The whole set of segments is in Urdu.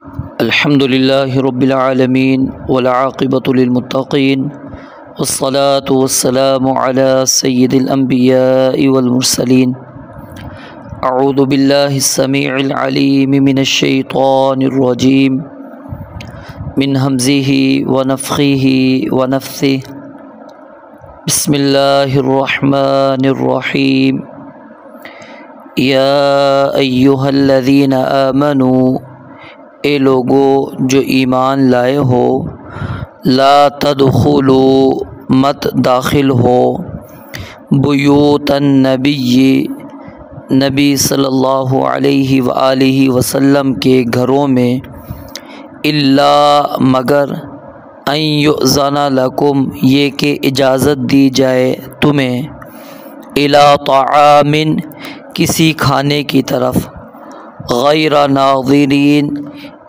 الحمد للہ رب العالمین والعاقبۃ للمتقین والصلاة والسلام علی سید الانبیاء والمرسلین اعوذ باللہ السمیع العلیم من الشیطان الرجیم من ہمزہ ونفخہ ونفثہ بسم اللہ الرحمن الرحیم یا ایہا الذین آمنوا اے لوگو جو ایمان لائے ہو، لا تدخلوا مت داخل ہو، بیوت النبی نبی صلی اللہ علیہ وآلہ وسلم کے گھروں میں، الا مگر ان یؤذن لکم یہ کہ اجازت دی جائے تمہیں، الی طعام کسی کھانے کی طرف، غیر ناظرین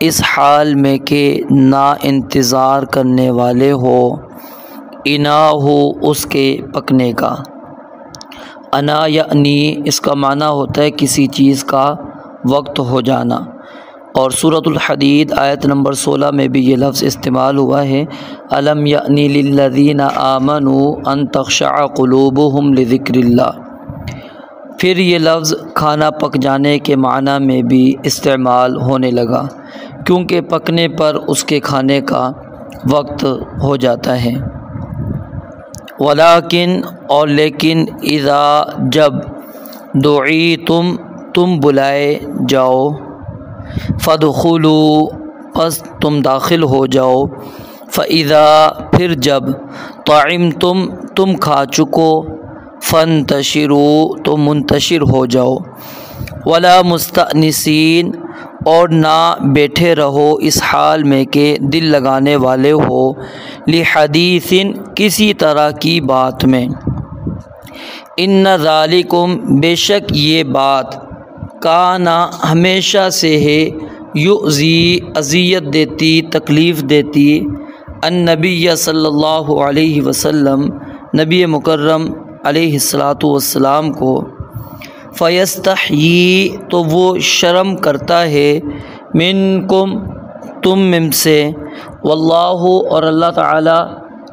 اس حال میں کہ نا انتظار کرنے والے ہو، انا ہو اس کے پکنے کا۔ انا یعنی اس کا معنی ہوتا ہے کسی چیز کا وقت ہو جانا، اور سورۃ الحدید آیت نمبر 16 میں بھی یہ لفظ استعمال ہوا ہے، الم یعنی للذین آمنوا ان تخشع قلوبہم لذکر اللہ۔ پھر یہ لفظ کھانا پک جانے کے معنی میں بھی استعمال ہونے لگا، کیونکہ پکنے پر اس کے کھانے کا وقت ہو جاتا ہے۔ ولیکن اور لیکن اذا جب دعیتم تم بلائے جاؤ، فادخلوا پس تم داخل ہو جاؤ، فاذا پھر جب طعمتم تم کھا چکو، فانتشروا تو منتشر ہو جاؤ، ولا مستأنسین اور نہ بیٹھے رہو اس حال میں کہ دل لگانے والے ہو، لحدیث کسی طرح کی بات میں، ان ذالکم بے شک یہ بات، کانا ہمیشہ سے ہے، یؤذی اذیت دیتی تکلیف دیتی، النبی صلی اللہ علیہ وسلم نبی مکرم علیہ الصلاۃ والسلام کو، فیستحیی تو وہ شرم کرتا ہے، منکم تم من سے، واللہ اور اللہ تعالی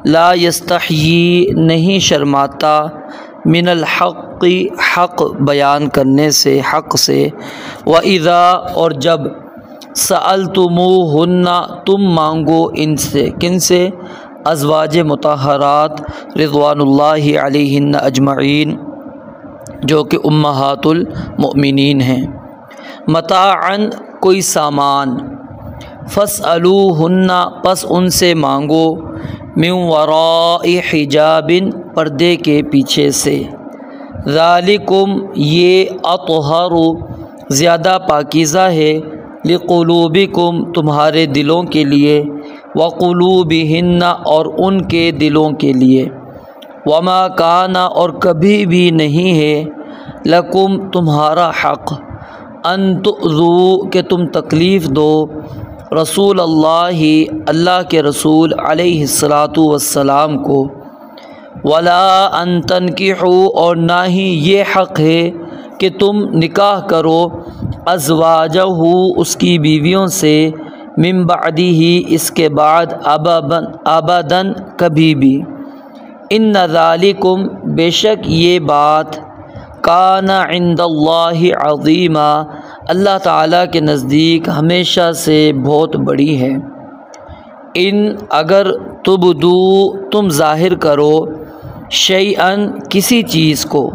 لا یستحیی نہیں شرماتا، من الحق حق بیان کرنے سے، حق سے، وَإِذَا اور جب سألتموہن تم مانگو ان سے، کن سے؟ ازواج مطہرات رضوان اللہ علیہن اجمعین جو کہ امہات المؤمنین ہیں، متاعاً کوئی سامان، فاسألوہن پس ان سے مانگو، من وراء حجاب پردے کے پیچھے سے، ذالکم یہ اطہر زیادہ پاکیزہ ہے، لقلوبکم تمہارے دلوں کے لیے، وقلوبہن اور ان کے دلوں کے لیے، وما کان اور کبھی بھی نہیں ہے، لکم تمہارا حق، ان تؤذوا کہ تم تکلیف دو، رسول اللہ اللہ کے رسول علیہ الصلاۃ والسلام کو، ولا ان تنکحوا اور نہ ہی یہ حق ہے کہ تم نکاح کرو، ازواجہ اس کی بیویوں سے، من بعدہ اس کے بعد، ابداً کبھی بھی، ان ذالکم بے شک یہ بات، کان عند اللہ عظیما اللہ تعالیٰ کے نزدیک ہمیشہ سے بہت بڑی ہے، ان اگر تبدو تم ظاہر کرو، شیئن کسی چیز کو،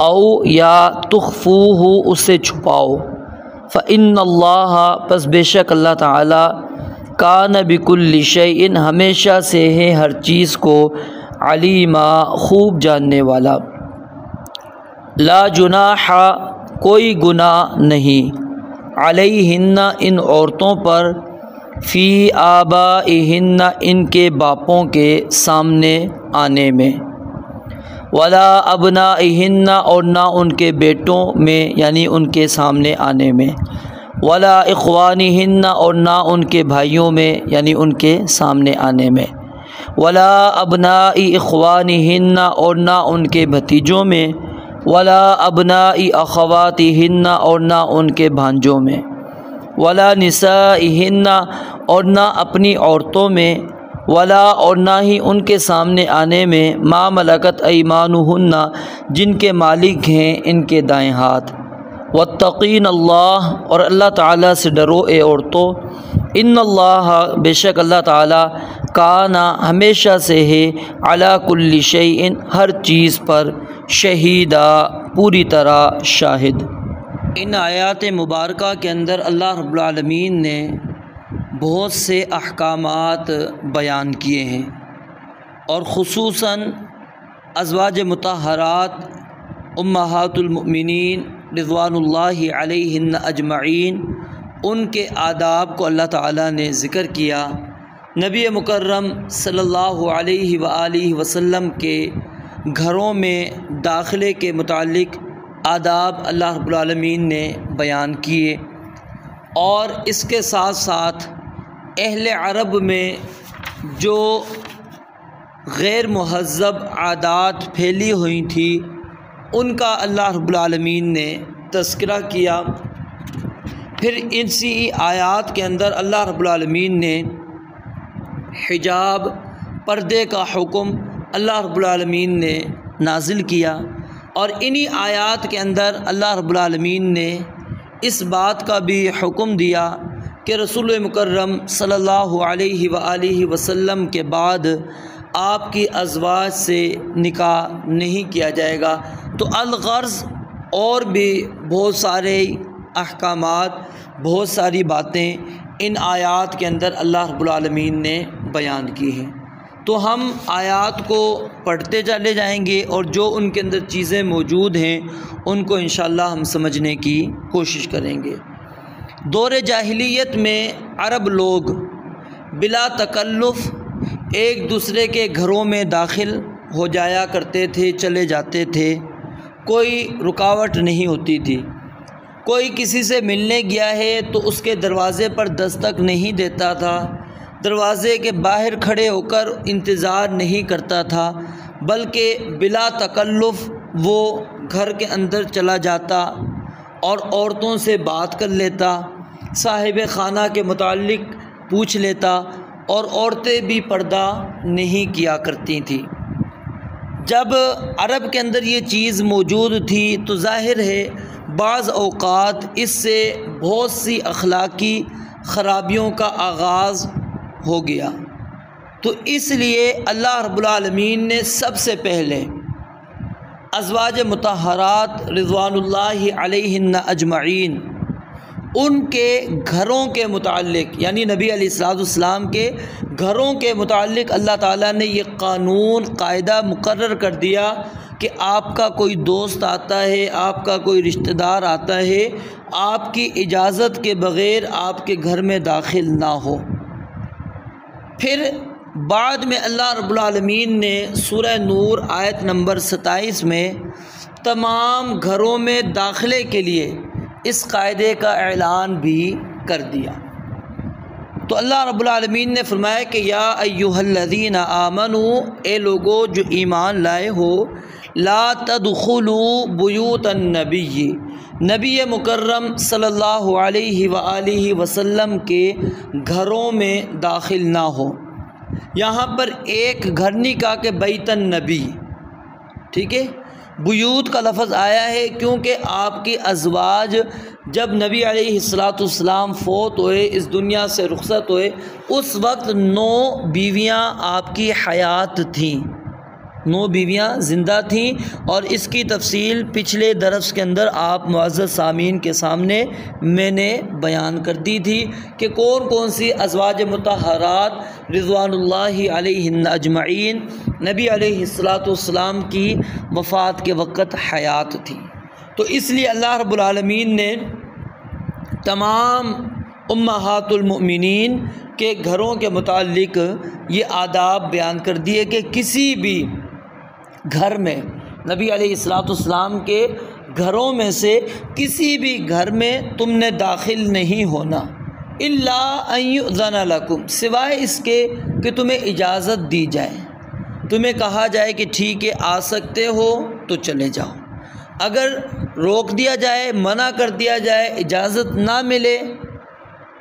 او یا تخفوہ اسے چھپاؤ، فإن اللہ پس بے شک اللہ تعالیٰ، کان بکل شیء ہمیشہ سے ہے ہر چیز کو، علیما خوب جاننے والا۔ لا جناح کوئی گناہ نہیں، علیہن ان عورتوں پر، فی آبائہن ان کے باپوں کے سامنے آنے میں، ولا ابنائہن اور نہ ان کے بیٹوں میں یعنی ان کے سامنے آنے میں، ولا اخوانہن اور نہ ان کے بھائیوں میں یعنی ان کے سامنے آنے میں، ولا ابناء اخوانہن اور نہ ان کے بھتیجوں میں، ولا ابناء اخواتہن اور نہ ان کے بھانجوں میں، ولا نسائہن اور نہ اپنی عورتوں میں، ولا اور نہ ہی ان کے سامنے آنے میں، ما ملکت ایمانہن جن کے مالک ہیں ان کے دائیں ہاتھ۔ واتقین اللہ اور اللہ تعالیٰ سے ڈرو اے عورتوں، ان اللہ بے شک اللہ تعالیٰ کانا ہمیشہ سے ہے، علی کل شیء ہر چیز پر، شہیدہ پوری طرح شاہد۔ ان آیات مبارکہ کے اندر اللہ رب العالمین نے بہت سے احکامات بیان کیے ہیں، اور خصوصاً ازواج مطہرات امہات المؤمنین رضوان اللہ علیہن اجمعین، ان کے آداب کو اللہ تعالیٰ نے ذکر کیا۔ نبی مکرم صلی اللہ علیہ وآلہ وسلم کے گھروں میں داخلے کے متعلق آداب اللہ رب العالمین نے بیان کیے، اور اس کے ساتھ ساتھ اہل عرب میں جو غیر مہذب عادات پھیلی ہوئی تھی ان کا اللہ رب العالمین نے تذکرہ کیا۔ پھر اسی آیات کے اندر اللہ رب العالمین نے حجاب، پردے کا حکم اللہ رب العالمین نے نازل کیا، اور انہی آیات کے اندر اللہ رب العالمین نے اس بات کا بھی حکم دیا کہ رسول مکرم صلی اللہ علیہ وآلہ وسلم کے بعد آپ کی ازواج سے نکاح نہیں کیا جائے گا۔ تو الغرض اور بھی بہت سارے احکامات، بہت ساری باتیں ان آیات کے اندر اللہ رب العالمین نے بیان کی ہیں۔ تو ہم آیات کو پڑھتے چلے جائیں گے، اور جو ان کے اندر چیزیں موجود ہیں ان کو انشاءاللہ ہم سمجھنے کی کوشش کریں گے۔ دور جاہلیت میں عرب لوگ بلا تکلف ایک دوسرے کے گھروں میں داخل ہو جایا کرتے تھے، چلے جاتے تھے، کوئی رکاوٹ نہیں ہوتی تھی۔ کوئی کسی سے ملنے گیا ہے تو اس کے دروازے پر دستک نہیں دیتا تھا، دروازے کے باہر کھڑے ہو کر انتظار نہیں کرتا تھا، بلکہ بلا تکلف وہ گھر کے اندر چلا جاتا اور عورتوں سے بات کر لیتا، صاحب خانہ کے متعلق پوچھ لیتا، اور عورتیں بھی پردہ نہیں کیا کرتی تھیں۔ جب عرب کے اندر یہ چیز موجود تھی تو ظاہر ہے بعض اوقات اس سے بہت سی اخلاقی خرابیوں کا آغاز ہو گیا، تو اس لیے اللہ رب العالمین نے سب سے پہلے ازواج مطہرات رضوان اللہ علیہن اجمعین ان کے گھروں کے متعلق، یعنی نبی علیہ الصلوۃ والسلام کے گھروں کے متعلق اللہ تعالیٰ نے یہ قانون قاعدہ مقرر کر دیا کہ آپ کا کوئی دوست آتا ہے، آپ کا کوئی رشتہ دار آتا ہے، آپ کی اجازت کے بغیر آپ کے گھر میں داخل نہ ہو۔ پھر بعد میں اللہ رب العالمین نے سورہ نور آیت نمبر 27 میں تمام گھروں میں داخلے کے لیے اس قاعدے کا اعلان بھی کر دیا۔ تو اللہ رب العالمین نے فرمایا کہ یا ایھا الذین آمنوا، اے لوگو جو ایمان لائے ہو، لا تدخلوا بیوت النبی، نبی مکرم صلی اللہ علیہ وآلہ وسلم کے گھروں میں داخل نہ ہو۔ یہاں پر ایک گھر نہیں کہا کہ بیت النبی، ٹھیک ہے، بیوت کا لفظ آیا ہے کیونکہ آپ کی ازواج جب نبی علیہ الصلوۃ والسلام فوت ہوئے، اس دنیا سے رخصت ہوئے، اس وقت 9 بیویاں آپ کی حیات تھیں، 9 بیویاں زندہ تھیں، اور اس کی تفصیل پچھلے درس کے اندر آپ معزز سامعین کے سامنے میں نے بیان کر دی تھی کہ کون کون سی ازواج مطہرات رضوان اللہ علیہن اجمعین نبی علیہ الصلوۃ والسلام کی وفات کے وقت حیات تھی۔ تو اس لیے اللہ رب العالمین نے تمام امہات المؤمنین کے گھروں کے متعلق یہ آداب بیان کر دیے کہ کسی بھی گھر میں، نبی علیہ الصلوۃ والسلام کے گھروں میں سے کسی بھی گھر میں تم نے داخل نہیں ہونا، الا ان یؤذن لکم، سوائے اس کے کہ تمہیں اجازت دی جائے، تمہیں کہا جائے کہ ٹھیک ہے آ سکتے ہو تو چلے جاؤ۔ اگر روک دیا جائے، منع کر دیا جائے، اجازت نہ ملے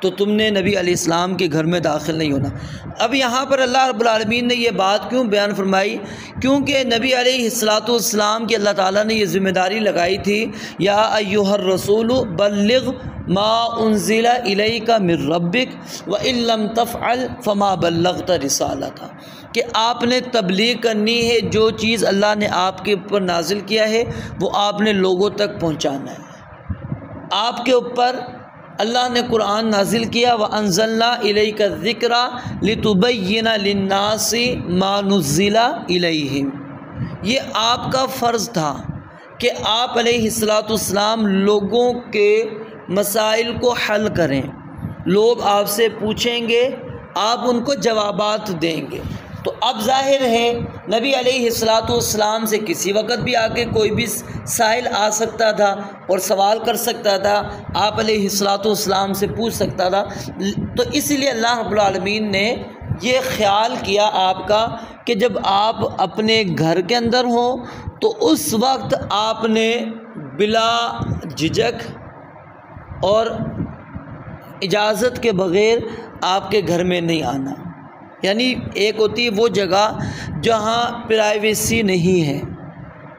تو تم نے نبی علیہ السلام کے گھر میں داخل نہیں ہونا۔ اب یہاں پر اللہ رب العالمین نے یہ بات کیوں بیان فرمائی؟ کیونکہ نبی علیہ السلام کی اللہ تعالیٰ نے یہ ذمہ داری لگائی تھی، یا ایھا الرسول بلغ ما انزل الیک من ربک وان لم تفعل فما بلغت رسالتہ، کہ آپ نے تبلیغ کرنی ہے، جو چیز اللہ نے آپ کے اوپر نازل کیا ہے وہ آپ نے لوگوں تک پہنچانا ہے۔ آپ کے اوپر اللہ نے قرآن نازل کیا، وَأَنزَلْنَا إِلَيْكَ الذِّكْرَ لِتُبَيِّنَ لِلنَّاسِ مَا نُزِّلَ إِلَيْهِمْ، یہ آپ کا فرض تھا کہ آپ علیہ السلام لوگوں کے مسائل کو حل کریں۔ لوگ آپ سے پوچھیں گے، آپ ان کو جوابات دیں گے۔ تو اب ظاہر ہے نبی علیہ السلام سے کسی وقت بھی آ کے کوئی بھی سائل آ سکتا تھا اور سوال کر سکتا تھا، آپ علیہ السلام سے پوچھ سکتا تھا۔ تو اس لیے اللہ رب العالمین نے یہ خیال کیا آپ کا کہ جب آپ اپنے گھر کے اندر ہوں تو اس وقت آپ نے بلا جھجک اور اجازت کے بغیر آپ کے گھر میں نہیں آنا۔ یعنی ایک ہوتی ہے وہ جگہ جہاں پرائیویسی نہیں ہے،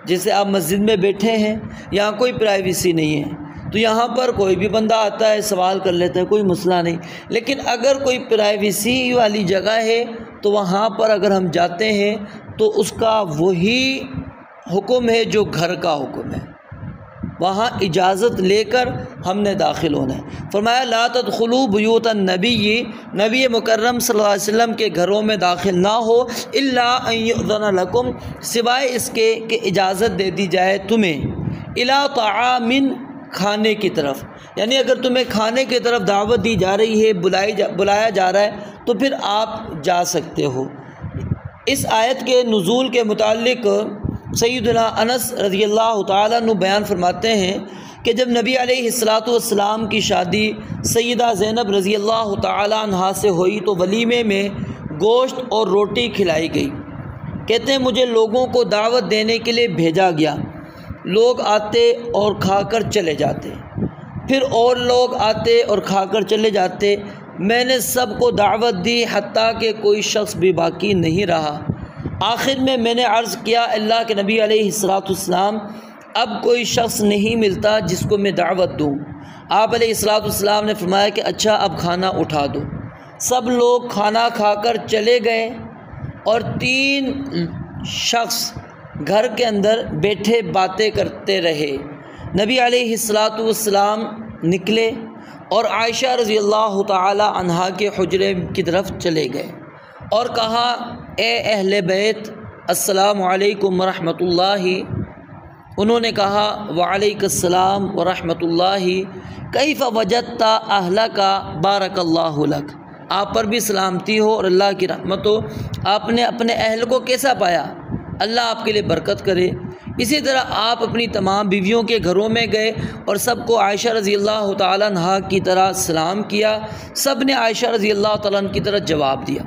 جیسے آپ مسجد میں بیٹھے ہیں، یہاں کوئی پرائیویسی نہیں ہے، تو یہاں پر کوئی بھی بندہ آتا ہے سوال کر لیتا ہے، کوئی مسئلہ نہیں۔ لیکن اگر کوئی پرائیویسی والی جگہ ہے تو وہاں پر اگر ہم جاتے ہیں تو اس کا وہی حکم ہے جو گھر کا حکم ہے، وہاں اجازت لے کر ہم نے داخل ہونا ہے۔ فرمایا لا تدخلوا بیوت النبی، نبی مکرم صلی اللہ علیہ وسلم کے گھروں میں داخل نہ ہو، الا ان یؤذن لکم، سوائے اس کے کہ اجازت دے دی جائے تمہیں، الی طعام، کھانے کی طرف۔ یعنی اگر تمہیں کھانے کی طرف دعوت دی جا رہی ہے، بلایا جا رہا ہے تو پھر آپ جا سکتے ہو۔ اس آیت کے نزول کے متعلق سیدنا انس رضی اللہ تعالیٰ عنہ بیان فرماتے ہیں کہ جب نبی علیہ السلام کی شادی سیدہ زینب رضی اللہ تعالیٰ عنہا سے ہوئی تو ولیمے میں گوشت اور روٹی کھلائی گئی۔ کہتے ہیں مجھے لوگوں کو دعوت دینے کے لیے بھیجا گیا، لوگ آتے اور کھا کر چلے جاتے، پھر اور لوگ آتے اور کھا کر چلے جاتے، میں نے سب کو دعوت دی حتیٰ کہ کوئی شخص بھی باقی نہیں رہا۔ آخر میں نے عرض کیا اللہ کے نبی علیہ السلام، اب کوئی شخص نہیں ملتا جس کو میں دعوت دوں۔ آپ علیہ السلام نے فرمایا کہ اچھا اب کھانا اٹھا دو۔ سب لوگ کھانا کھا کر چلے گئے اور 3 شخص گھر کے اندر بیٹھے باتیں کرتے رہے۔ نبی علیہ السلام نکلے اور عائشہ رضی اللہ تعالی عنہا کے حجرے کی طرف چلے گئے اور کہا اے اہل بیت السلام علیکم ورحمۃ اللہ۔ انہوں نے کہا وعلیکم السلام ورحمۃ اللہ، کیف وجدت اہلک بارک اللہ لک، آپ پر بھی سلامتی ہو اور اللہ کی رحمت ہو، آپ نے اپنے اہل کو کیسا پایا، اللہ آپ کے لیے برکت کرے۔ اسی طرح آپ اپنی تمام بیویوں کے گھروں میں گئے اور سب کو عائشہ رضی اللہ تعالیٰ عنہا کی طرح سلام کیا، سب نے عائشہ رضی اللہ تعالیٰ عنہ کی طرح جواب دیا۔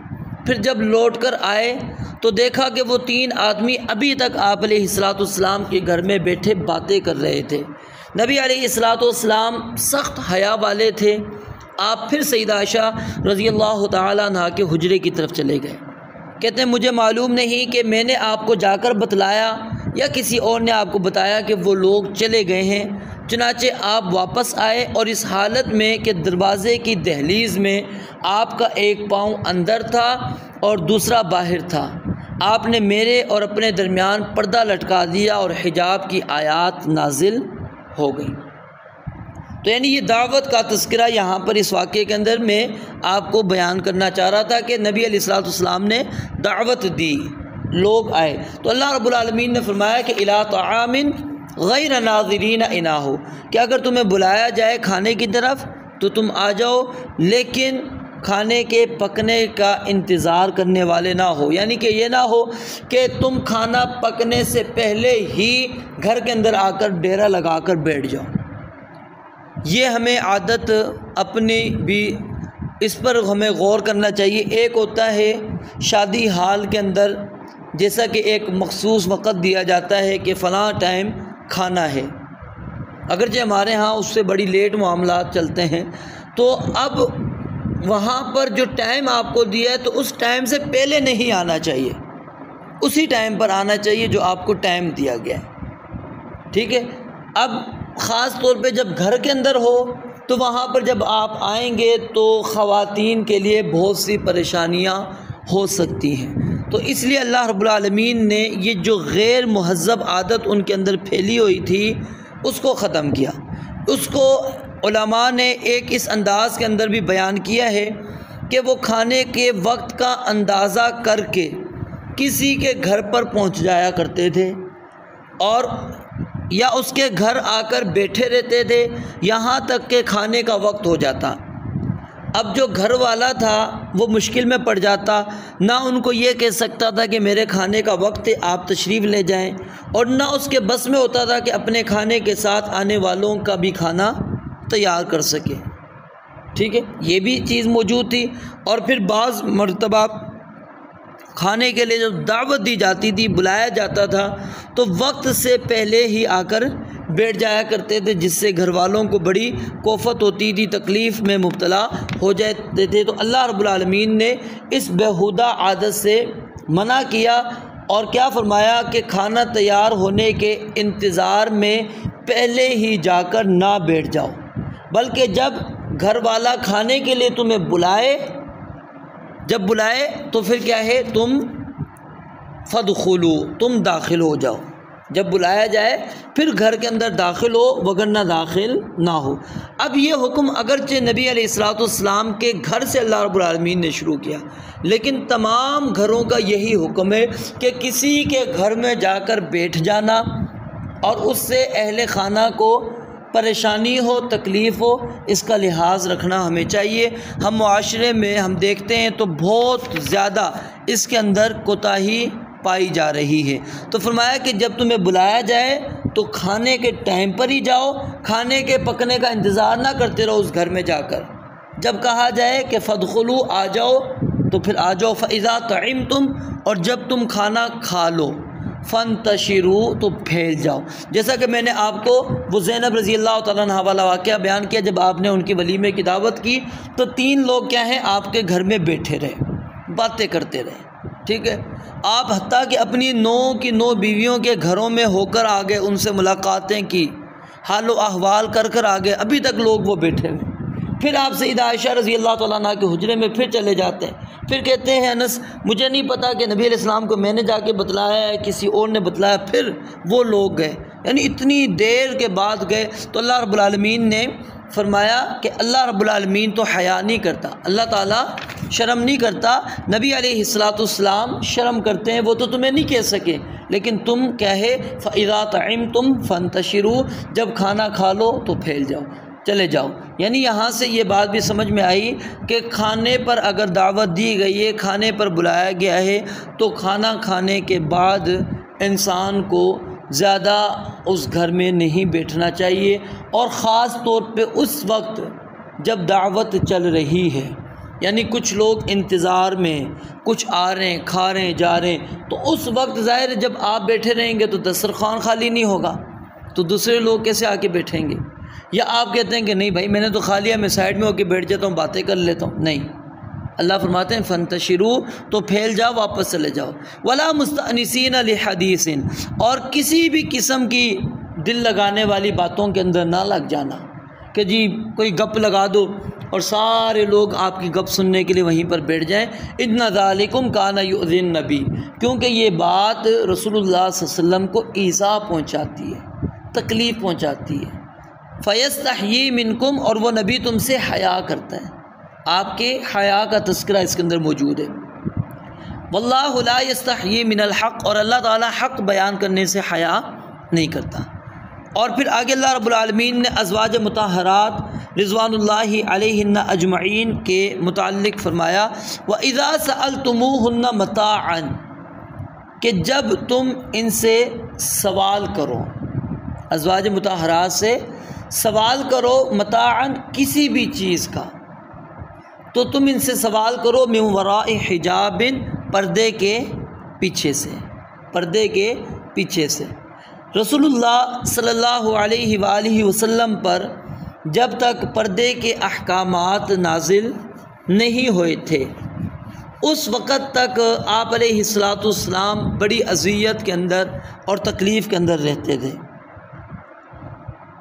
پھر جب لوٹ کر آئے تو دیکھا کہ وہ 3 آدمی ابھی تک آپ علیہ السلام کے گھر میں بیٹھے باتیں کر رہے تھے۔ نبی علیہ السلام سخت حیا والے تھے۔ آپ پھر سیدہ عائشہ رضی اللہ تعالیٰ عنہا کے حجرے کی طرف چلے گئے۔ کہتے ہیں مجھے معلوم نہیں کہ میں نے آپ کو جا کر بتلایا یا کسی اور نے آپ کو بتایا کہ وہ لوگ چلے گئے ہیں، چنانچہ آپ واپس آئے اور اس حالت میں کہ دروازے کی دہلیز میں آپ کا ایک پاؤں اندر تھا اور دوسرا باہر تھا۔ آپ نے میرے اور اپنے درمیان پردہ لٹکا دیا اور حجاب کی آیات نازل ہو گئی۔ تو یعنی یہ دعوت کا تذکرہ یہاں پر اس واقعے کے اندر میں آپ کو بیان کرنا چاہ رہا تھا کہ نبی علیہ السلام نے دعوت دی، لوگ آئے تو اللہ رب العالمین نے فرمایا کہ الی طعام غیر ناظرین اناہ، کہ اگر تمہیں بلایا جائے کھانے کی طرف تو تم آ جاؤ، لیکن کھانے کے پکنے کا انتظار کرنے والے نہ ہو۔ یعنی کہ یہ نہ ہو کہ تم کھانا پکنے سے پہلے ہی گھر کے اندر آ کر ڈیرا لگا کر بیٹھ جاؤ۔ یہ ہمیں عادت اپنی بھی اس پر ہمیں غور کرنا چاہیے۔ ایک ہوتا ہے شادی حال کے اندر جیسا کہ ایک مخصوص وقت دیا جاتا ہے کہ فلاں ٹائم کھانا ہے، اگرچہ ہمارے ہاں اس سے بڑی لیٹ معاملات چلتے ہیں، تو اب وہاں پر جو ٹائم آپ کو دیا ہے تو اس ٹائم سے پہلے نہیں آنا چاہیے، اسی ٹائم پر آنا چاہیے جو آپ کو ٹائم دیا گیا ہے، ٹھیک ہے۔ اب خاص طور پہ جب گھر کے اندر ہو تو وہاں پر جب آپ آئیں گے تو خواتین کے لیے بہت سی پریشانیاں ہو سکتی ہیں، تو اس لیے اللہ رب العالمین نے یہ جو غیر مہذب عادت ان کے اندر پھیلی ہوئی تھی اس کو ختم کیا۔ اس کو علماء نے ایک اس انداز کے اندر بھی بیان کیا ہے کہ وہ کھانے کے وقت کا اندازہ کر کے کسی کے گھر پر پہنچ جایا کرتے تھے اور یا اس کے گھر آ کر بیٹھے رہتے تھے یہاں تک کہ کھانے کا وقت ہو جاتا۔ اب جو گھر والا تھا وہ مشکل میں پڑ جاتا، نہ ان کو یہ کہہ سکتا تھا کہ میرے کھانے کا وقت ہے آپ تشریف لے جائیں، اور نہ اس کے بس میں ہوتا تھا کہ اپنے کھانے کے ساتھ آنے والوں کا بھی کھانا تیار کر سکے، ٹھیک ہے، یہ بھی چیز موجود تھی۔ اور پھر بعض مرتبہ کھانے کے لیے جب دعوت دی جاتی تھی، بلایا جاتا تھا، تو وقت سے پہلے ہی آ کر بیٹھ جایا کرتے تھے، جس سے گھر والوں کو بڑی کوفت ہوتی تھی، تکلیف میں مبتلا ہو جاتے تھے۔ تو اللہ رب العالمین نے اس بیہودہ عادت سے منع کیا اور کیا فرمایا کہ کھانا تیار ہونے کے انتظار میں پہلے ہی جا کر نہ بیٹھ جاؤ، بلکہ جب گھر والا کھانے کے لیے تمہیں بلائے، جب بلائے تو پھر کیا ہے، تم فادخلوا، تم داخل ہو جاؤ، جب بلایا جائے پھر گھر کے اندر داخل ہو، وگرنہ داخل نہ ہو۔ اب یہ حکم اگرچہ نبی علیہ الصلوۃ والسلام کے گھر سے اللہ رب العالمین نے شروع کیا، لیکن تمام گھروں کا یہی حکم ہے کہ کسی کے گھر میں جا کر بیٹھ جانا اور اس سے اہل خانہ کو پریشانی ہو، تکلیف ہو، اس کا لحاظ رکھنا ہمیں چاہیے۔ ہم معاشرے میں ہم دیکھتے ہیں تو بہت زیادہ اس کے اندر کوتاہی پائی جا رہی ہے۔ تو فرمایا کہ جب تمہیں بلایا جائے تو کھانے کے ٹائم پر ہی جاؤ، کھانے کے پکنے کا انتظار نہ کرتے رہو اس گھر میں جا کر۔ جب کہا جائے کہ فادخلوا، آ جاؤ، تو پھر آ جاؤ۔ فَإِذَا طَعِمْتُمْ، اور جب تم کھانا کھا لو، فَانْتَشِرُوا، تو پھیل جاؤ۔ جیسا کہ میں نے آپ کو وہ زینب رضی اللہ تعالیٰ عنہ والا واقعہ بیان کیا، جب آپ نے ان کی ولیمے کی دعوت کی تو 3 لوگ کیا ہیں، آپ کے گھر میں بیٹھے رہے، باتیں کرتے رہے، ٹھیک ہے۔ آپ حتیٰ کہ اپنی 9 بیویوں کے گھروں میں ہو کر آگے، ان سے ملاقاتیں کی، حال و احوال کر آگے، ابھی تک لوگ وہ بیٹھے ہوئے۔ پھر آپ سیدہ عائشہ رضی اللہ تعالیٰ عنہ کے حجرے میں پھر چلے جاتے ہیں، پھر کہتے ہیں انس مجھے نہیں پتا کہ نبی علیہ السلام کو میں نے جا کے بتلایا ہے، کسی اور نے بتلایا، پھر وہ لوگ گئے، یعنی اتنی دیر کے بعد گئے۔ تو اللہ رب العالمین نے فرمایا کہ اللہ رب العالمین تو حیا نہیں کرتا، اللہ تعالیٰ شرم نہیں کرتا، نبی علیہ الصلوۃ والسلام شرم کرتے ہیں، وہ تو تمہیں نہیں کہہ سکے، لیکن تم کیا ہے، فَإِذَا طَعِمْتُمْ فَانْتَشِرُوا، جب کھانا کھا لو تو پھیل جاؤ، چلے جاؤ۔ یعنی یہاں سے یہ بات بھی سمجھ میں آئی کہ کھانے پر اگر دعوت دی گئی ہے، کھانے پر بلایا گیا ہے، تو کھانا کھانے کے بعد انسان کو زیادہ اس گھر میں نہیں بیٹھنا چاہیے، اور خاص طور پہ اس وقت جب دعوت چل رہی ہے، یعنی کچھ لوگ انتظار میں، کچھ آ رہے ہیں، کھا رہے ہیں، جا رہے ہیں، تو اس وقت ظاہر ہے جب آپ بیٹھے رہیں گے تو دسترخوان خالی نہیں ہوگا، تو دوسرے لوگ کیسے آ کے بیٹھیں گے؟ یا آپ کہتے ہیں کہ نہیں بھائی میں نے تو کھا لیا، میں سائڈ میں ہو کے بیٹھ جاتا ہوں، باتیں کر لیتا ہوں، نہیں، اللہ فرماتے ہیں فَانْتَشِرُوا، تو پھیل جاؤ، واپس چلے جاؤ۔ وَلَا مُسْتَأْنِسِينَ لِحَدِيثٍ، اور کسی بھی قسم کی دل لگانے والی باتوں کے اندر نہ لگ جانا کہ جی کوئی گپ لگا دو اور سارے لوگ آپ کی گپ سننے کے لیے وہیں پر بیٹھ جائیں۔ اِنَّ ذَلِكُمْ كَانَ يُؤْذِي النَّبِيَّ، کیونکہ یہ بات رسول اللہ صلی اللہ علیہ وسلم کو ایذا پہنچاتی ہے، تکلیف پہنچاتی ہے۔ فَيَسْتَحْيِي مِنْكُمْ، اور وہ نبی تم سے حیا کرتا ہے، آپ کے حیا کا تذکرہ اس کے اندر موجود ہے۔ وَاللَّهُ لَا يَسْتَحْيِي مِنَ الْحَقِّ، اور اللہ تعالیٰ حق بیان کرنے سے حیا نہیں کرتا۔ اور پھر آگے اللہ رب العالمین نے ازواج مطہرات رضوان اللہ علیہن اجمعین کے متعلق فرمایا وَإِذَا سَأَلْتُمُوهُنَّ مَتَاعًا، کہ جب تم ان سے سوال کرو، ازواج مطہرات سے سوال کرو، متاعًا کسی بھی چیز کا، تو تم ان سے سوال کرو من وراء حجاب، پردے کے پیچھے سے، پردے کے پیچھے سے۔ رسول اللہ صلی اللہ علیہ وآلہ وسلم پر جب تک پردے کے احکامات نازل نہیں ہوئے تھے، اس وقت تک آپ علیہ الصلاۃ والسلام بڑی اذیت کے اندر اور تکلیف کے اندر رہتے تھے۔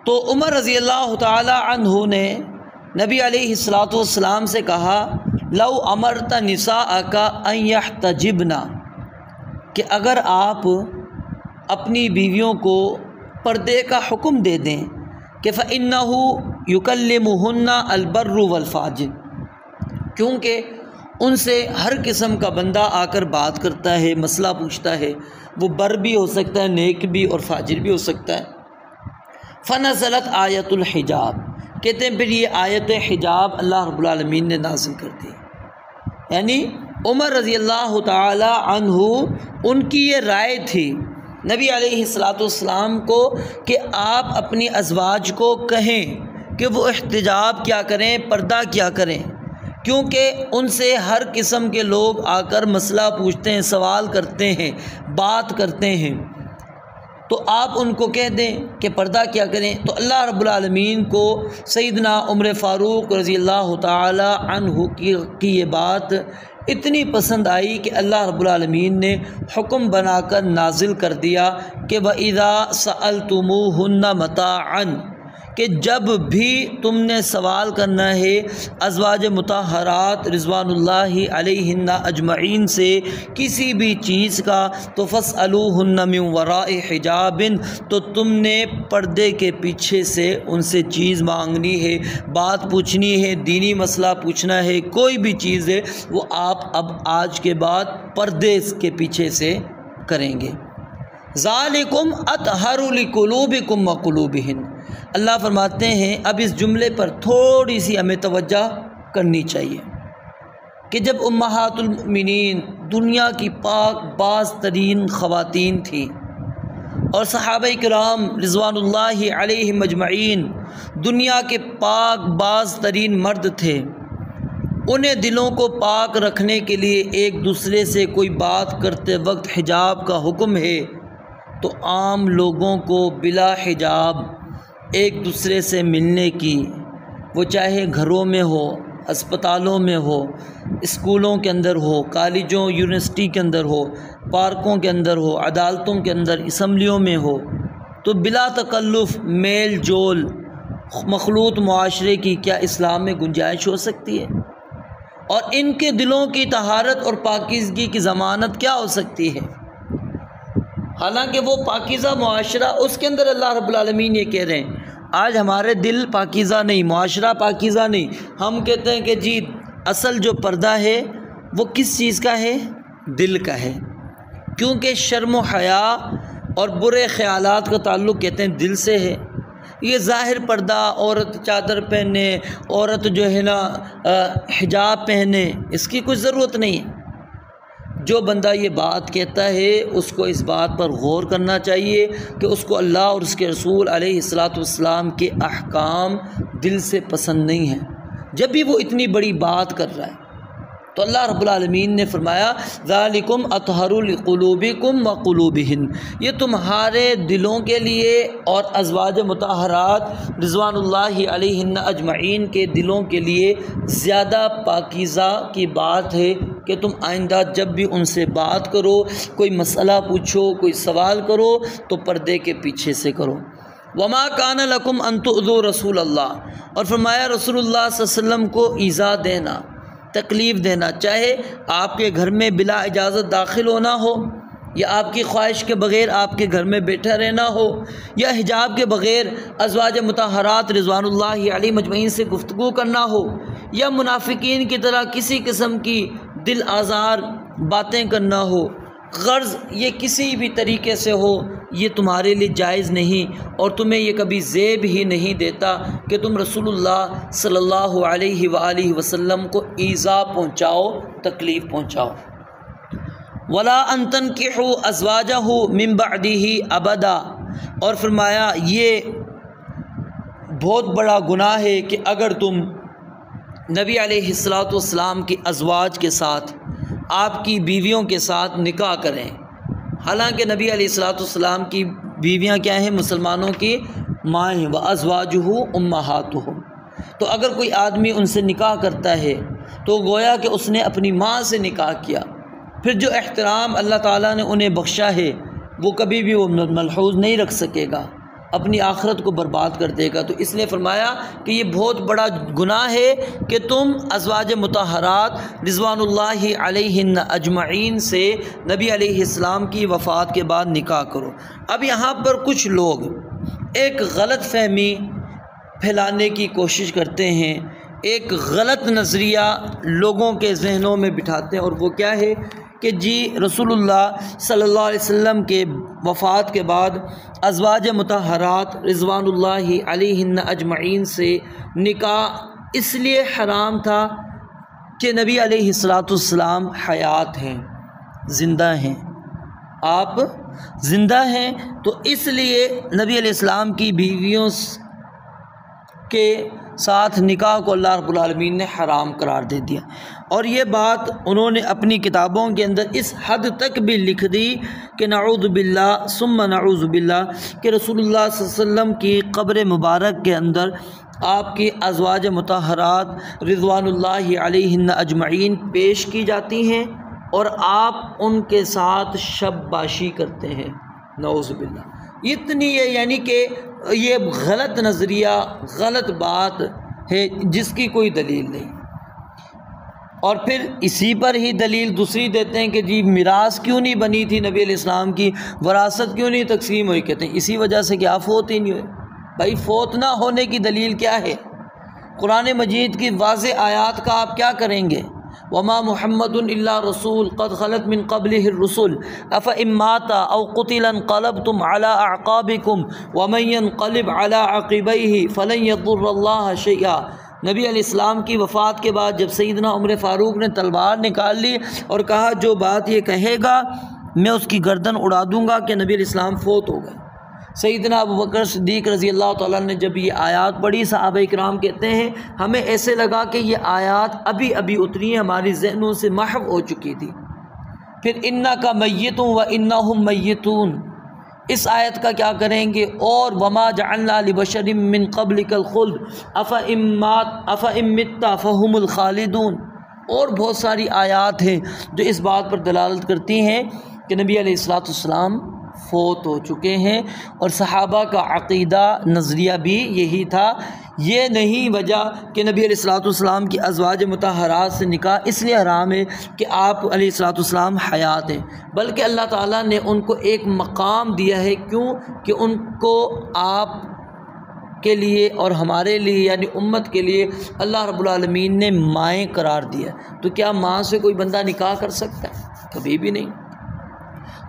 تو عمر رضی اللہ تعالی عنہ نے نبی علیہ الصلاۃ والسلام سے کہا، لو امرت نساءک ان یحتجبن، کہ اگر آپ اپنی بیویوں کو پردے کا حکم دے دیں کہ فَإِنَّهُ يُكَلِّمُهُنَّ الْبَرُّ وَالْفَاجِرُ، کیونکہ ان سے ہر قسم کا بندہ آ کر بات کرتا ہے، مسئلہ پوچھتا ہے، وہ بر بھی ہو سکتا ہے، نیک بھی، اور فاجر بھی ہو سکتا ہے۔ فَنَزَلَتْ آیَةُ الْحِجَاب، کہتے ہیں پھر یہ آیت حجاب اللہ رب العالمین نے نازل کر دی۔ یعنی عمر رضی اللہ تعالی عنہ ان کی یہ رائے تھی نبی علیہ الصلاۃ والسلام کو کہ آپ اپنی ازواج کو کہیں کہ وہ احتجاب کیا کریں، پردہ کیا کریں، کیونکہ ان سے ہر قسم کے لوگ آ کر مسئلہ پوچھتے ہیں، سوال کرتے ہیں، بات کرتے ہیں، تو آپ ان کو کہہ دیں کہ پردہ کیا کریں۔ تو اللہ رب العالمین کو سیدنا عمر فاروق رضی اللہ تعالی عنہ کی یہ بات اتنی پسند آئی کہ اللہ رب العالمین نے حکم بنا کر نازل کر دیا کہ وَإِذَا سَأَلْتُمُوهُنَّ مَتَاعًا، کہ جب بھی تم نے سوال کرنا ہے ازواج مطہرات رضوان اللہ علیہن اجمعین سے کسی بھی چیز کا، تو فَاسْأَلُوهُنَّ مِنْ وَرَاءِ حِجَابٍ، تو تم نے پردے کے پیچھے سے ان سے چیز مانگنی ہے، بات پوچھنی ہے، دینی مسئلہ پوچھنا ہے، کوئی بھی چیز ہے وہ آپ اب آج کے بعد پردے کے پیچھے سے کریں گے۔ ذالکم اطہر لقلوبکم وقلوبہن، اللہ فرماتے ہیں اب اس جملے پر تھوڑی سی ہمیں توجہ کرنی چاہیے کہ جب امہات المؤمنین دنیا کی پاک باز ترین خواتین تھیں اور صحابہ کرام رضوان اللہ علیہم اجمعین دنیا کے پاک باز ترین مرد تھے، انہیں دلوں کو پاک رکھنے کے لیے ایک دوسرے سے کوئی بات کرتے وقت حجاب کا حکم ہے، تو عام لوگوں کو بلا حجاب ایک دوسرے سے ملنے کی، وہ چاہے گھروں میں ہو، اسپتالوں میں ہو، اسکولوں کے اندر ہو، کالجوں یونیورسٹی کے اندر ہو، پارکوں کے اندر ہو، عدالتوں کے اندر، اسمبلیوں میں ہو، تو بلا تکلف میل جول مخلوط معاشرے کی کیا اسلام میں گنجائش ہو سکتی ہے؟ اور ان کے دلوں کی طہارت اور پاکیزگی کی ضمانت کیا ہو سکتی ہے؟ حالانکہ وہ پاکیزہ معاشرہ، اس کے اندر اللہ رب العالمین یہ کہہ رہے ہیں آج ہمارے دل پاکیزہ نہیں، معاشرہ پاکیزہ نہیں، ہم کہتے ہیں کہ جی اصل جو پردہ ہے وہ کس چیز کا ہے؟ دل کا ہے، کیونکہ شرم و حیا اور برے خیالات کا تعلق کہتے ہیں دل سے ہے۔ یہ ظاہر پردہ، عورت چادر پہنے، عورت جو ہے نا حجاب پہنے، اس کی کچھ ضرورت نہیں ہے۔ جو بندہ یہ بات کہتا ہے اس کو اس بات پر غور کرنا چاہیے کہ اس کو اللہ اور اس کے رسول علیہ الصلاۃ والسلام کے احکام دل سے پسند نہیں ہیں، جب بھی وہ اتنی بڑی بات کر رہا ہے۔ تو اللہ رب العالمین نے فرمایا ذالکم اطہر لقلوبکم وقلوبہن، یہ تمہارے دلوں کے لیے اور ازواج مطہرات رضوان اللہ علیہن اجمعین کے دلوں کے لیے زیادہ پاکیزہ کی بات ہے کہ تم آئندہ جب بھی ان سے بات کرو، کوئی مسئلہ پوچھو، کوئی سوال کرو، تو پردے کے پیچھے سے کرو۔ وما کان لکم ان تؤذوا رسول اللہ، اور فرمایا رسول اللہ صلی اللہ علیہ وسلم کو ایذا دینا، تکلیف دینا، چاہے آپ کے گھر میں بلا اجازت داخل ہونا ہو، یا آپ کی خواہش کے بغیر آپ کے گھر میں بیٹھا رہنا ہو، یا حجاب کے بغیر ازواج مطہرات رضوان اللہ علیہم اجمعین سے گفتگو کرنا ہو، یا منافقین کی طرح کسی قسم کی دل آزار باتیں کرنا ہو، غرض یہ کسی بھی طریقے سے ہو، یہ تمہارے لیے جائز نہیں، اور تمہیں یہ کبھی زیب ہی نہیں دیتا کہ تم رسول اللہ صلی اللہ علیہ وآلہ وسلم کو ایذا پہنچاؤ، تکلیف پہنچاؤ۔ ولا ان تنکحوا ازواجہ من بعدہ ابدا، اور فرمایا یہ بہت بڑا گناہ ہے کہ اگر تم نبی علیہ الصلاۃ والسلام کی ازواج کے ساتھ، آپ کی بیویوں کے ساتھ نکاح کریں۔ حالانکہ نبی علیہ الصلاۃ والسلام کی بیویاں کیا ہیں؟ مسلمانوں کی مائیں ہیں، وازواجہ امہاتہم۔ تو اگر کوئی آدمی ان سے نکاح کرتا ہے تو گویا کہ اس نے اپنی ماں سے نکاح کیا، پھر جو احترام اللہ تعالیٰ نے انہیں بخشا ہے وہ کبھی بھی وہ ملحوظ نہیں رکھ سکے گا، اپنی آخرت کو برباد کر دے گا۔ تو اس نے فرمایا کہ یہ بہت بڑا گناہ ہے کہ تم ازواج مطہرات رضوان اللہ علیہن اجمعین سے نبی علیہ السلام کی وفات کے بعد نکاح کرو۔ اب یہاں پر کچھ لوگ ایک غلط فہمی پھیلانے کی کوشش کرتے ہیں، ایک غلط نظریہ لوگوں کے ذہنوں میں بٹھاتے ہیں، اور وہ کیا ہے کہ جی رسول اللہ صلی اللہ علیہ وسلم کے وفات کے بعد ازواج مطہرات رضوان اللہ علیہن اجمعین سے نکاح اس لیے حرام تھا کہ نبی علیہ السلام حیات ہیں، زندہ ہیں، آپ زندہ ہیں، تو اس لیے نبی علیہ السلام کی بیویوں کے ساتھ نکاح کو اللہ رب العالمین نے حرام قرار دے دیا۔ اور یہ بات انہوں نے اپنی کتابوں کے اندر اس حد تک بھی لکھ دی کہ نعوذ باللہ ثم نعوذ باللہ کہ رسول اللہ صلی اللہ علیہ وسلم کی قبر مبارک کے اندر آپ کی ازواج مطہرات رضوان اللہ علیہن اجمعین پیش کی جاتی ہیں اور آپ ان کے ساتھ شب باشی کرتے ہیں، نعوذ باللہ۔ اتنی یعنی کہ یہ غلط نظریہ، غلط بات ہے جس کی کوئی دلیل نہیں۔ اور پھر اسی پر ہی دلیل دوسری دیتے ہیں کہ جی میراث کیوں نہیں بنی تھی نبی علیہ السلام کی، وراثت کیوں نہیں تقسیم ہوئی، کہتے ہیں اسی وجہ سے کہ آپ فوت ہی نہیں ہوئے۔ بھائی فوت نہ ہونے کی دلیل کیا ہے؟ قرآن مجید کی واضح آیات کا آپ کیا کریں گے؟ وما محمد الا رسول قد خلت من قبلہ الرسل افإن مات او قتل انقلبتم على اعقابکم ومن ينقلب على عقبیہ فلن يضر اللہ شیئا۔ نبی علیہ السلام کی وفات کے بعد جب سیدنا عمر فاروق نے تلوار نکال لی اور کہا جو بات یہ کہے گا میں اس کی گردن اڑا دوں گا، کہ نبی علیہ السلام فوت ہو گئے۔ سیدنا ابوبکر صدیق رضی اللہ تعالیٰ نے جب یہ آیات پڑھی، صحابہ اکرام کہتے ہیں ہمیں ایسے لگا کہ یہ آیات ابھی ابھی اتری ہیں، ہماری ذہنوں سے محو ہو چکی تھی۔ پھر انک میت و انہم میتون، اس آیت کا کیا کریں گے؟ اور وما جعلنا لبشر من قبلک الخلد افإن مت فهم الخالدون، اور بہت ساری آیات ہیں جو اس بات پر دلالت کرتی ہیں کہ نبی علیہ السلام فوت ہو چکے ہیں۔ اور صحابہ کا عقیدہ نظریہ بھی یہی تھا۔ یہ نہیں وجہ کہ نبی علیہ السلام کی ازواج مطہرات سے نکاح اس لیے حرام ہے کہ آپ علیہ السلام حیات ہیں، بلکہ اللہ تعالیٰ نے ان کو ایک مقام دیا ہے۔ کیوں؟ کہ ان کو آپ کے لیے اور ہمارے لیے یعنی امت کے لیے اللہ رب العالمین نے مائیں قرار دیا۔ تو کیا ماں سے کوئی بندہ نکاح کر سکتا ہے؟ کبھی بھی نہیں۔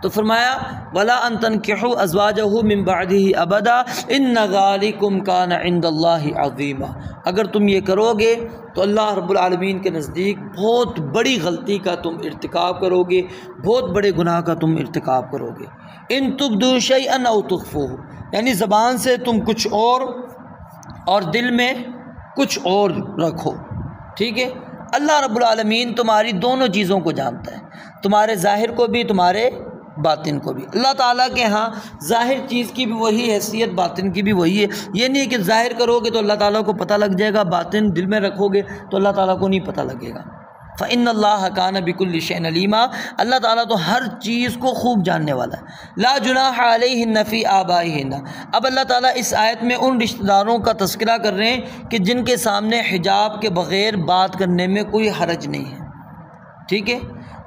تو فرمایا ولا ان تنکحوا ازواجہ من بعدہ ابدا ان ذالکم کان عند اللہ عظیما، اگر تم یہ کرو گے تو اللہ رب العالمین کے نزدیک بہت بڑی غلطی کا تم ارتکاب کرو گے، بہت بڑے گناہ کا تم ارتکاب کرو گے۔ ان تبدوا شیئا او تخفوہ، یعنی زبان سے تم کچھ اور دل میں کچھ اور رکھو، ٹھیک ہے؟ اللہ رب العالمین تمہاری دونوں چیزوں کو جانتا ہے، تمہارے ظاہر کو بھی تمہارے باطن کو بھی۔ اللہ تعالیٰ کے ہاں ظاہر چیز کی بھی وہی حیثیت، باطن کی بھی وہی ہے۔ یہ نہیں کہ ظاہر کرو گے تو اللہ تعالیٰ کو پتہ لگ جائے گا، باطن دل میں رکھو گے تو اللہ تعالیٰ کو نہیں پتہ لگے گا۔ فإن اللہ کان بکل شیء علیما، اللہ تعالیٰ تو ہر چیز کو خوب جاننے والا ہے۔ لا جناح علیہن فی آبائہن، اب اللہ تعالیٰ اس آیت میں ان رشتہ داروں کا تذکرہ کر رہے ہیں کہ جن کے سامنے حجاب کے بغیر بات کرنے میں کوئی حرج نہیں ہے، ٹھیک ہے؟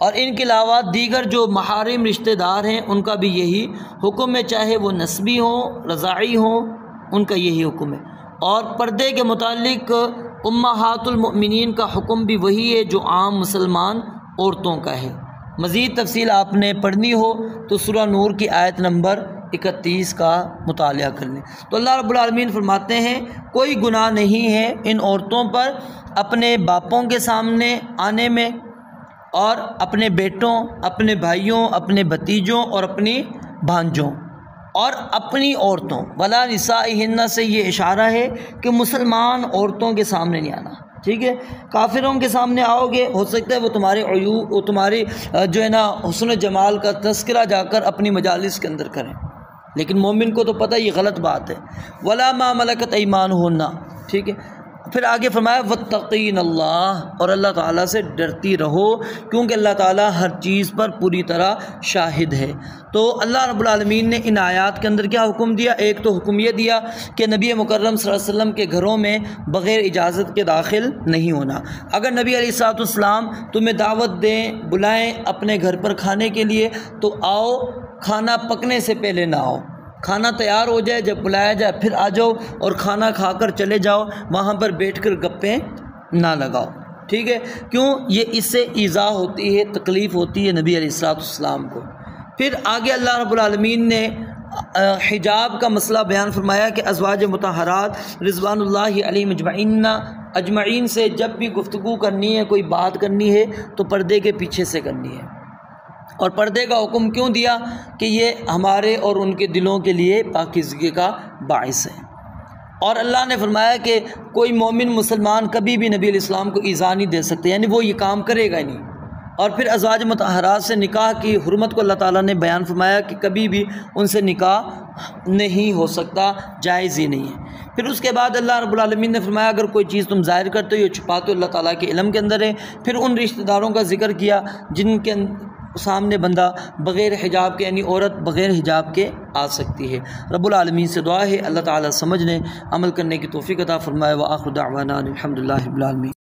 اور ان کے علاوہ دیگر جو محارم رشتہ دار ہیں ان کا بھی یہی حکم ہے، چاہے وہ نسبی ہوں رضاعی ہوں، ان کا یہی حکم ہے۔ اور پردے کے متعلق امہات المؤمنین کا حکم بھی وہی ہے جو عام مسلمان عورتوں کا ہے۔ مزید تفصیل آپ نے پڑھنی ہو تو سورہ نور کی آیت نمبر 31 کا مطالعہ کر لیں۔ تو اللہ رب العالمین فرماتے ہیں کوئی گناہ نہیں ہے ان عورتوں پر اپنے باپوں کے سامنے آنے میں، اور اپنے بیٹوں، اپنے بھائیوں، اپنے بھتیجوں اور اپنی بھانجوں اور اپنی عورتوں، ولا نسائہن سے یہ اشارہ ہے کہ مسلمان عورتوں کے سامنے نہیں آنا، ٹھیک ہے؟ کافروں کے سامنے آؤ گے ہو سکتا ہے وہ تمہارے عیوب، وہ تمہاری جو ہے نا حسن و جمال کا تذکرہ جا کر اپنی مجالس کے اندر کریں، لیکن مومن کو تو پتہ یہ غلط بات ہے۔ ولا ما ملکت ایمانہن، ٹھیک ہے۔ پھر آگے فرمایا واتقین اللہ، اور اللہ تعالیٰ سے ڈرتی رہو، کیونکہ اللہ تعالیٰ ہر چیز پر پوری طرح شاہد ہے۔ تو اللہ رب العالمین نے ان آیات کے اندر کیا حکم دیا؟ ایک تو حکم یہ دیا کہ نبی مکرم صلی اللہ علیہ وسلم کے گھروں میں بغیر اجازت کے داخل نہیں ہونا۔ اگر نبی علیہ الصلوۃ والسلام تمہیں دعوت دیں، بلائیں اپنے گھر پر کھانے کے لیے، تو آؤ، کھانا پکنے سے پہلے نہ آؤ، کھانا تیار ہو جائے، جب بلایا جائے پھر آ جاؤ اور کھانا کھا کر چلے جاؤ، وہاں پر بیٹھ کر گپیں نہ لگاؤ، ٹھیک ہے؟ کیوں؟ یہ اس سے ایذا ہوتی ہے، تکلیف ہوتی ہے نبی علیہ الصلوۃ والسلام کو۔ پھر آگے اللہ رب العالمین نے حجاب کا مسئلہ بیان فرمایا کہ ازواج مطہرات رضوان اللہ علیہم اجمعین سے جب بھی گفتگو کرنی ہے، کوئی بات کرنی ہے تو پردے کے پیچھے سے کرنی ہے۔ اور پردے کا حکم کیوں دیا؟ کہ یہ ہمارے اور ان کے دلوں کے لیے پاکیزگی کا باعث ہے۔ اور اللہ نے فرمایا کہ کوئی مومن مسلمان کبھی بھی نبی علیہ السلام کو ایذا نہیں دے سکتے، یعنی وہ یہ کام کرے گا نہیں۔ اور پھر ازواج مطہرات سے نکاح کی حرمت کو اللہ تعالیٰ نے بیان فرمایا کہ کبھی بھی ان سے نکاح نہیں ہو سکتا، جائز ہی نہیں ہے۔ پھر اس کے بعد اللہ رب العالمین نے فرمایا اگر کوئی چیز تم ظاہر کرتے ہو یا چھپاتے ہو اللہ تعالیٰ کے علم کے اندر ہے۔ پھر ان رشتہ داروں کا ذکر کیا جن کے سامنے بندہ بغیر حجاب کے، یعنی عورت بغیر حجاب کے آ سکتی ہے۔ رب العالمین سے دعا ہے اللہ تعالیٰ سمجھنے عمل کرنے کی توفیق عطا فرمائے۔ وآخر دعوانا الحمدللہ رب العالمین۔